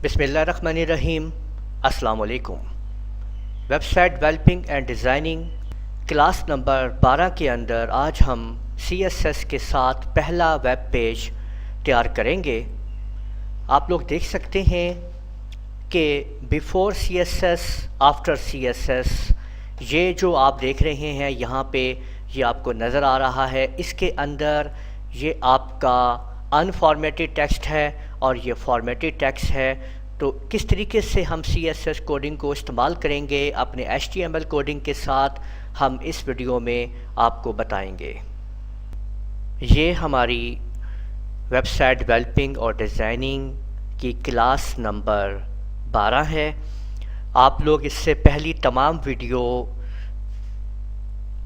बिस्मिल्लाहिर्रहमानिर्रहीम। अस्सलाम वालेकुम। Website developing and designing class number 12 के अंदर आज हम CSS के साथ पहला वेब पेज तैयार करेंगे। आप लोग देख सकते हैं कि बिफ़ोर CSS आफ्टर CSS ये जो आप देख रहे हैं यहाँ पे ये आपको नज़र आ रहा है। इसके अंदर ये आपका अनफॉर्मेटेड टेक्स्ट है और ये फॉर्मेटेड टेक्स्ट है। तो किस तरीके से हम CSS कोडिंग को इस्तेमाल करेंगे अपने HTML कोडिंग के साथ हम इस वीडियो में आपको बताएंगे। ये हमारी वेबसाइट डेवलपिंग और डिज़ाइनिंग की क्लास नंबर 12 है। आप लोग इससे पहली तमाम वीडियो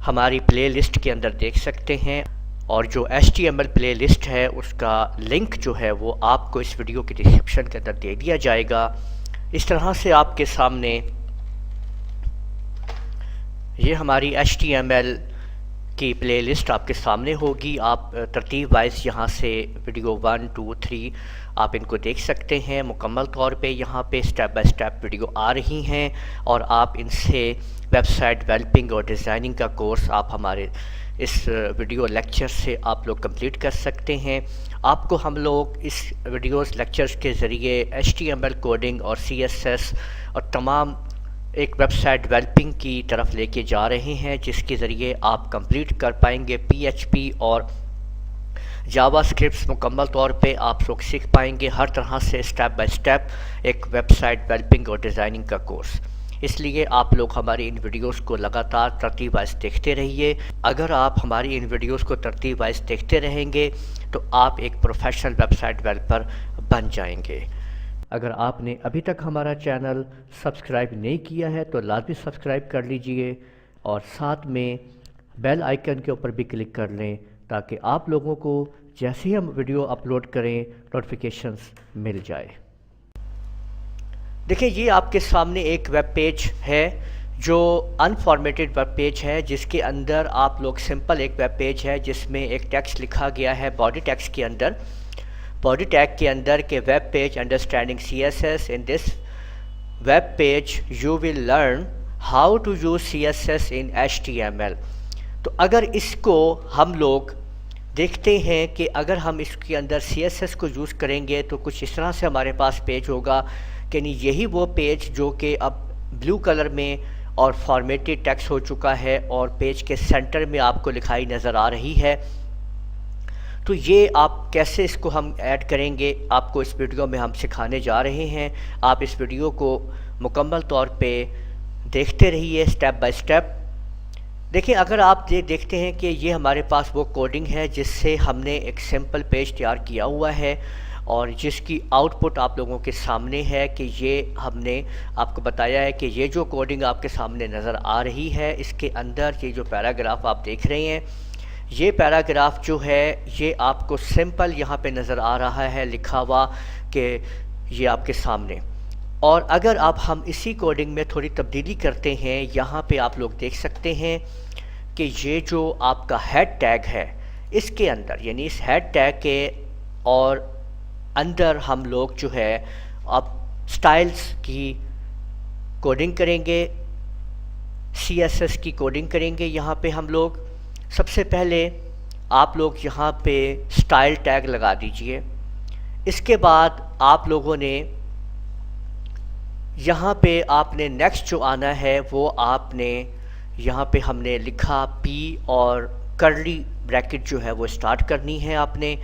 हमारी प्लेलिस्ट के अंदर देख सकते हैं और जो HTML प्लेलिस्ट है उसका लिंक जो है वो आपको इस वीडियो के डिस्क्रिप्शन के अंदर दे दिया जाएगा। इस तरह से आपके सामने ये हमारी HTML की प्लेलिस्ट आपके सामने होगी। आप तरतीब वाइज यहाँ से वीडियो 1, 2, 3 आप इनको देख सकते हैं। मुकम्मल तौर पे यहाँ पे स्टेप बाय स्टेप वीडियो आ रही हैं और आप इनसे वेबसाइट डेवलपिंग और डिज़ाइनिंग का कोर्स आप हमारे इस वीडियो लेक्चर से आप लोग कंप्लीट कर सकते हैं। आपको हम लोग इस वीडियोस लेक्चर्स के ज़रिए HTML कोडिंग और CSS और तमाम एक वेबसाइट डेवलपिंग की तरफ लेके जा रहे हैं जिसके ज़रिए आप कंप्लीट कर पाएंगे PHP और जावा स्क्रिप्ट्स मुकम्मल तौर पे आप लोग सीख पाएंगे हर तरह से स्टेप बाय स्टेप एक वेबसाइट डेवलपिंग और डिज़ाइनिंग का कोर्स। इसलिए आप लोग हमारी इन वीडियोस को लगातार तरतीब वाइज देखते रहिए। अगर आप हमारी इन वीडियोस को तरतीब वाइज देखते रहेंगे तो आप एक प्रोफेशनल वेबसाइट डेवलपर बन जाएंगे। अगर आपने अभी तक हमारा चैनल सब्सक्राइब नहीं किया है तो लाजमी सब्सक्राइब कर लीजिए और साथ में बेल आइकन के ऊपर भी क्लिक कर लें ताकि आप लोगों को जैसे ही हम वीडियो अपलोड करें नोटिफिकेशंस मिल जाए। देखिए ये आपके सामने एक वेब पेज है जो अनफॉर्मेटेड वेब पेज है जिसके अंदर आप लोग सिंपल एक वेब पेज है जिसमें एक टेक्स्ट लिखा गया है बॉडी टेक्स्ट के अंदर, बॉडी टैग के अंदर के web page understanding CSS। In this web page you will learn how to use CSS in HTML। तो अगर इसको हम लोग देखते हैं कि अगर हम इसके अंदर CSS को यूज़ करेंगे तो कुछ इस तरह से हमारे पास पेज होगा कि नहीं यही वो पेज जो कि अब ब्लू कलर में और फॉर्मेटेड टेक्स्ट हो चुका है और पेज के सेंटर में आपको लिखाई नज़र आ रही है। तो ये आप कैसे इसको हम ऐड करेंगे आपको इस वीडियो में हम सिखाने जा रहे हैं। आप इस वीडियो को मुकम्मल तौर पे देखते रहिए स्टेप बाय स्टेप। देखिए अगर आप ये देखते हैं कि ये हमारे पास वो कोडिंग है जिससे हमने एक सिंपल पेज तैयार किया हुआ है और जिसकी आउटपुट आप लोगों के सामने है कि ये हमने आपको बताया है कि ये जो कोडिंग आपके सामने नज़र आ रही है इसके अंदर ये जो पैराग्राफ आप देख रहे हैं ये पैराग्राफ जो है ये आपको सिंपल यहाँ पे नज़र आ रहा है लिखा हुआ कि ये आपके सामने। और अगर आप हम इसी कोडिंग में थोड़ी तब्दीली करते हैं यहाँ पे आप लोग देख सकते हैं कि ये जो आपका हेड टैग है इसके अंदर यानी इस हेड टैग के और अंदर हम लोग जो है अब स्टाइल्स की कोडिंग करेंगे, CSS की कोडिंग करेंगे। यहाँ पे हम लोग सबसे पहले आप लोग यहाँ पे स्टाइल टैग लगा दीजिए। इसके बाद आप लोगों ने यहाँ पे आपने नेक्स्ट जो आना है वो आपने यहाँ पे हमने लिखा P और कर्ली ब्रैकेट जो है वो स्टार्ट करनी है आपने।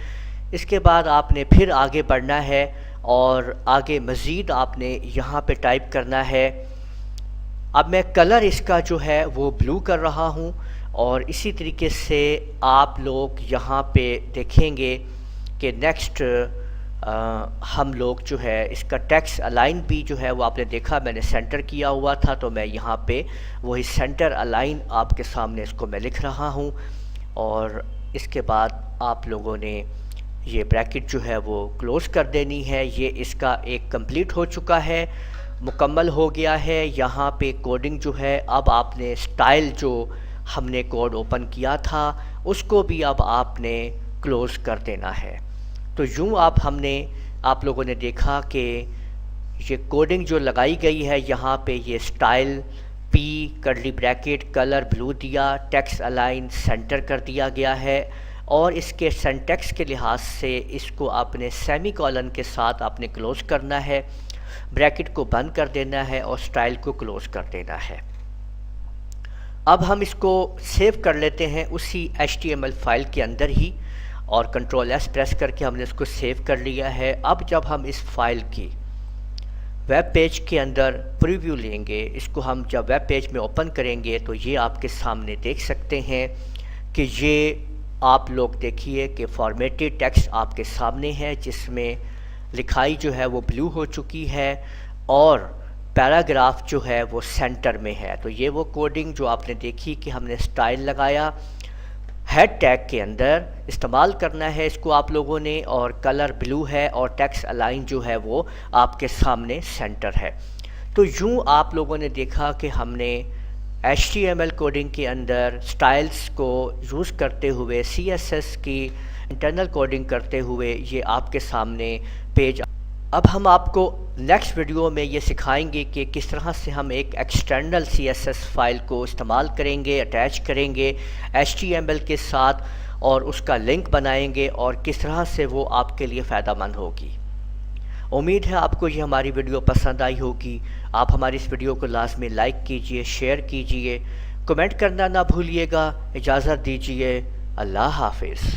इसके बाद आपने फिर आगे बढ़ना है और आगे मज़ीद आपने यहाँ पे टाइप करना है। अब मैं कलर इसका जो है वो ब्लू कर रहा हूँ और इसी तरीके से आप लोग यहाँ पे देखेंगे कि नेक्स्ट हम लोग जो है इसका टेक्स्ट अलाइन भी जो है वो आपने देखा मैंने सेंटर किया हुआ था तो मैं यहाँ पे वही सेंटर अलाइन आपके सामने इसको मैं लिख रहा हूँ। और इसके बाद आप लोगों ने ये ब्रैकेट जो है वो क्लोज़ कर देनी है। ये इसका एक कंप्लीट हो चुका है, मुकम्मल हो गया है। यहाँ पे कोडिंग जो है अब आपने स्टाइल जो हमने कोड ओपन किया था उसको भी अब आपने क्लोज़ कर देना है। तो यूँ आप लोगों ने देखा कि یہ کوڈنگ جو لگائی گئی ہے یہاں پہ یہ اسٹائل پی کرلی بریکٹ کلر بلو دیا، ٹیکسٹ الائن سینٹر کر دیا گیا ہے، اور اس کے سینٹیکس کے لحاظ سے اس کو آپ نے سیمی کولن کے ساتھ آپ نے کلوز کرنا ہے، بریکٹ کو بند کر دینا ہے اور اسٹائل کو کلوز کر دینا ہے۔ اب ہم اس کو سیو کر لیتے ہیں اسی HTML فائل کے اندر ہی، اور کنٹرول ایس پریس کر کے ہم نے اس کو سیو کر لیا ہے۔ اب جب ہم اس فائل کی ویب پیج کے اندر پریویو لیں گے، اس کو ہم جب ویب پیج میں اوپن کریں گے تو یہ آپ کے سامنے دیکھ سکتے ہیں کہ یہ آپ لوگ دیکھیے کہ فارمیٹڈ ٹیکسٹ آپ کے سامنے ہے، جس میں لکھائی جو ہے وہ بلو ہو چکی ہے اور پیراگراف جو ہے وہ سینٹر میں ہے۔ تو یہ وہ کوڈنگ جو آپ نے دیکھی کہ ہم نے سٹائل لگایا، ہیڈ ٹیگ کے اندر استعمال کرنا ہے اس کو آپ لوگوں نے، اور کلر بلو ہے اور ٹیکسٹ الائن جو ہے وہ آپ کے سامنے سینٹر ہے۔ تو یوں آپ لوگوں نے دیکھا کہ ہم نے HTML کوڈنگ کے اندر سٹائلز کو یوز کرتے ہوئے CSS کی انٹرنل کوڈنگ کرتے ہوئے یہ آپ کے سامنے پیج۔ اب ہم آپ کو نیکسٹ ویڈیو میں یہ سکھائیں گے کہ کس طرح سے ہم ایک ایکسٹرنل CSS فائل کو استعمال کریں گے، اٹیچ کریں گے HTML کے ساتھ، اور اس کا لنک بنائیں گے اور کس طرح سے وہ آپ کے لیے فائدہ مند ہوگی۔ امید ہے آپ کو یہ ہماری ویڈیو پسند آئی ہوگی۔ آپ ہماری اس ویڈیو کو لازمی لائک کیجئے، شیئر کیجئے، کمنٹ کرنا نہ بھولیے گا۔ اجازت دیجئے، اللہ حافظ۔